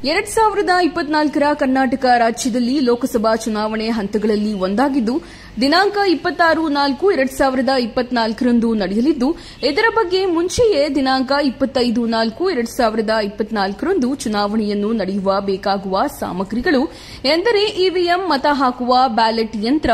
2024ರ ಕರ್ನಾಟಕ ರಾಜ್ಯದಲ್ಲಿ ಲೋಕಸಭಾ ಚುನಾವಣೆ ಹಂತಗಳಲ್ಲಿ ಒಂದಾಗಿದ್ದು ದಿನಾಂಕ 26/4/2024ರಂದು ನಡೆಯಲಿದ್ದು ಇದರ ಬಗ್ಗೆ ಮುಂಚೆಯೇ ದಿನಾಂಕ 25/4/2024ರಂದು ಚುನಾವಣೆಯನ್ನು ನಡೆಯುವ ಬೇಕಾಗುವ ಸಾಮಗ್ರಿಗಳು ಎಂದರೆ ಇವಿಎಂ, ಮತ ಹಾಕುವ ಬ್ಯಾಲೆಟ್ ಯಂತ್ರ,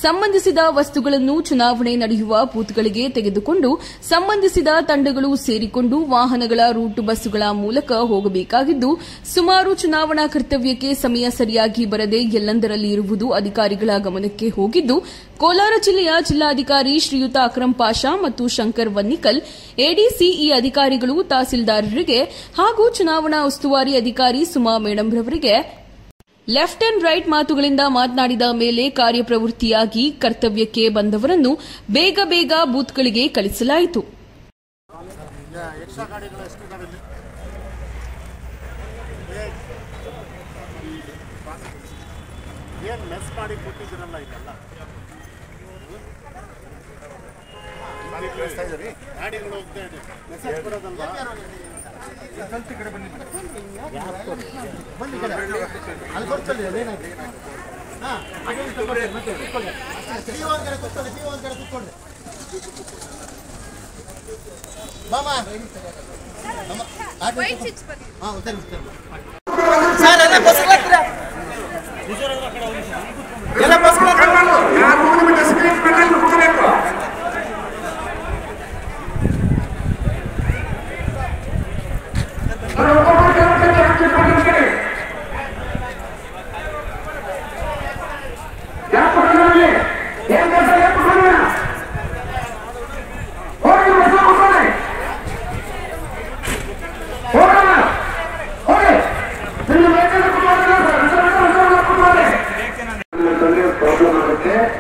ಸಂಬಂಧಿಸಿದ ವಸ್ತುಗಳನ್ನು ಚುನಾವಣೆ ನಡೆಯುವ ಬೂತ್ಗಳಿಗೆ ತೆಗೆದುಕೊಂಡು ಸಂಬಂಧಿಸಿದ ತಂಡಗಳು ಸೇರಿಕೊಂಡು ವಾಹನಗಳ ರೂಟ್ ಬಸ್ಸುಗಳ ಮೂಲಕ ಹೋಗಬೇಕಾಗಿದ್ದು ಸುಮಾರು ಚುನಾವಣಾ ಕರ್ತವ್ಯಕ್ಕೆ ಸಮಯ ಸರಿಯಾಗಿ ಬರದೆ ಎಲ್ಲೆಂದರಲ್ಲಿ ಇರುವುದು ಅಧಿಕಾರಿಗಳ ಗಮನಕ್ಕೆ ಹೋಗಿದ್ದು ಕೋಲಾರ ಜಿಲ್ಲೆಯ ಜಿಲ್ಲಾಧಿಕಾರಿ ಶ್ರೀಯುತ ಅಕ್ರಂ ಪಾಷಾ ಮತ್ತು ಶಂಕರ್ ವನ್ನಿಕಲ್, ಎಡಿಸಿ ಈ ಅಧಿಕಾರಿಗಳು ತಹಸೀಲ್ದಾರರಿಗೆ ಹಾಗೂ ಚುನಾವಣಾ ಉಸ್ತುವಾರಿ ಅಧಿಕಾರಿ ಸುಮಾ ಮೇಡಂರವರಿಗೆ ಲೆಫ್ಟ್ ಅಂಡ್ ರೈಟ್ ಮಾತುಗಳಿಂದ ಮಾತನಾಡಿದ ಮೇಲೆ ಕಾರ್ಯಪ್ರವೃತ್ತಿಯಾಗಿ ಕರ್ತವ್ಯಕ್ಕೆ ಬಂದವರನ್ನು ಬೇಗ ಬೇಗ ಬೂತ್ಗಳಿಗೆ ಕಳಿಸಲಾಯಿತು.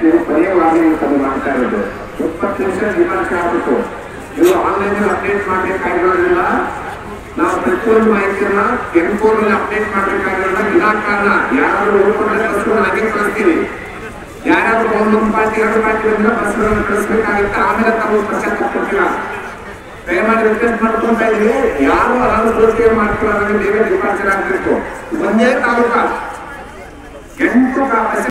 ಇದು ಪರ್ಯಾಯ ಮಾಡ್ತಾ ಇರೋದು 20 ನಿಮಿಷ ವಿನಾಶ ಆಗುತ್ತೆ. ಇದು ಆನ್ಲೈನ್ ಅಪ್ಡೇಟ್ ಮಾಡಬೇಕಾಗಿರೋದ್ರಿಂದ ನಾವು ಪ್ರತಿಯೊಂದು ಮಾಹಿತಿಯನ್ನ ಕೆಂಪೂರಲ್ಲಿ ಅಪ್ಡೇಟ್ ಮಾಡಬೇಕಾಗಿರೋದ್ರಿಂದ ವಿನಾಕಾರಣ ಯಾರಾದ್ರೂ ಉಳ್ಕೊಂಡ್ರೆ ಹಾಗೆ ಕಳಿಸ್ತೀವಿ. ಯಾರಾದ್ರೂ ಒಂದೊಂದು ಪಾರ್ಟಿ 2 ಪಾರ್ಟಿ ಬಸ್ಗಳನ್ನು ಕಳಿಸ್ಬೇಕಾಗುತ್ತೆ. ಆಮೇಲೆ ತಾವು ಪಶ್ಚಾತ್ತಾಪ ಕೊಡ್ತೀರ. ದಯಮಾಡಿ ರಿಕ್ವೆಸ್ಟ್ ಮಾಡ್ಕೊಂತ ಇದ್ವಿ, ಯಾರು ಅನಾನುಕೂಲತೆ ಮಾಡ್ಕೊಳ್ಳೋದ್ರೆ ಬೇಗ ಡಿಪಾರ್ಚರ್ ಆಗಬೇಕು. ಒಂದೇ ತಾಲೂಕ 8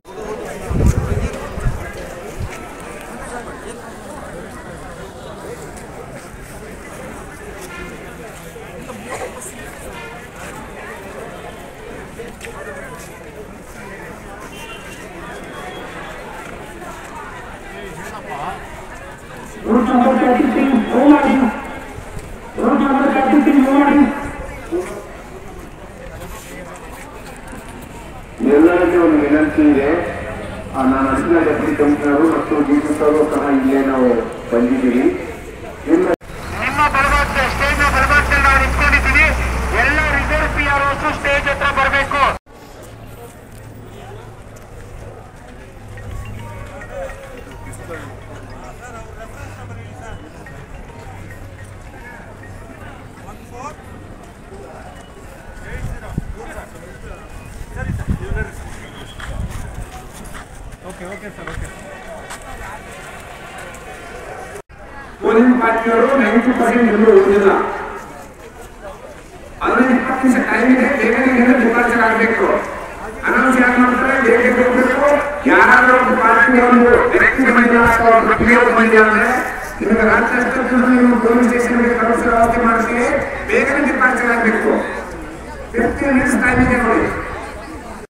ಎಲ್ಲರಿಗೂ ಒಂದು ವಿನಂತಿ ಇದೆ. ನಾನು ಅಡಿಷನಲ್ ಡೆಪ್ಯೂಟಿ ಕಮಿಷನರು ಮತ್ತು ಡಿಸಿಸರು ಸಹ ಇಲ್ಲೇ ನಾವು ಬಂದಿದ್ದೀವಿ. ನಿಮ್ಮ ಬಲವಂತ ಸ್ಟೇಜ್ ಬಲವಂತ ನಾವು ನಿಂತ್ಕೊಂಡಿದ್ದೀವಿ. ಎಲ್ಲ ರಿಸರ್ವ್ ಪಿಆರ್ಒ ಸ್ಟೇಜ್ ಹತ್ರ ಬರಬೇಕು. ಪೋಲಿಂಗ್ ಪಾರ್ಟಿಯವರು 90% ಎಲ್ಲೂ ಹೋಗಿಲ್ಲ. ಅದನ್ನ 20 ನಿಮಿಷ ಟೈಮ್ ಇದೆ. ಬೇಗ ಡಿಪಾರ್ಚರ್ ಆಗಬೇಕು. ಅನೌನ್ಸ್ ಯಾರು ಮಾಡ್ತಾರೆ ಬೇಗ ಹೋಗಬೇಕು. ಯಾರಾದ್ರೂ ಒಂದು ಪಾರ್ಟಿ ಒಂದು ವ್ಯಕ್ತಿ ಬಂದಿಲ್ಲ ಅಥವಾ ಒಂದು ಪಿಒ ಬಂದಿಲ್ಲ ಅಂದ್ರೆ ನಿಮಗೆ ರಾಜ್ಯ ಪೊಲೀಸ್ ಸ್ಟೇಷನ್ಗೆ ಕಳಿಸೋ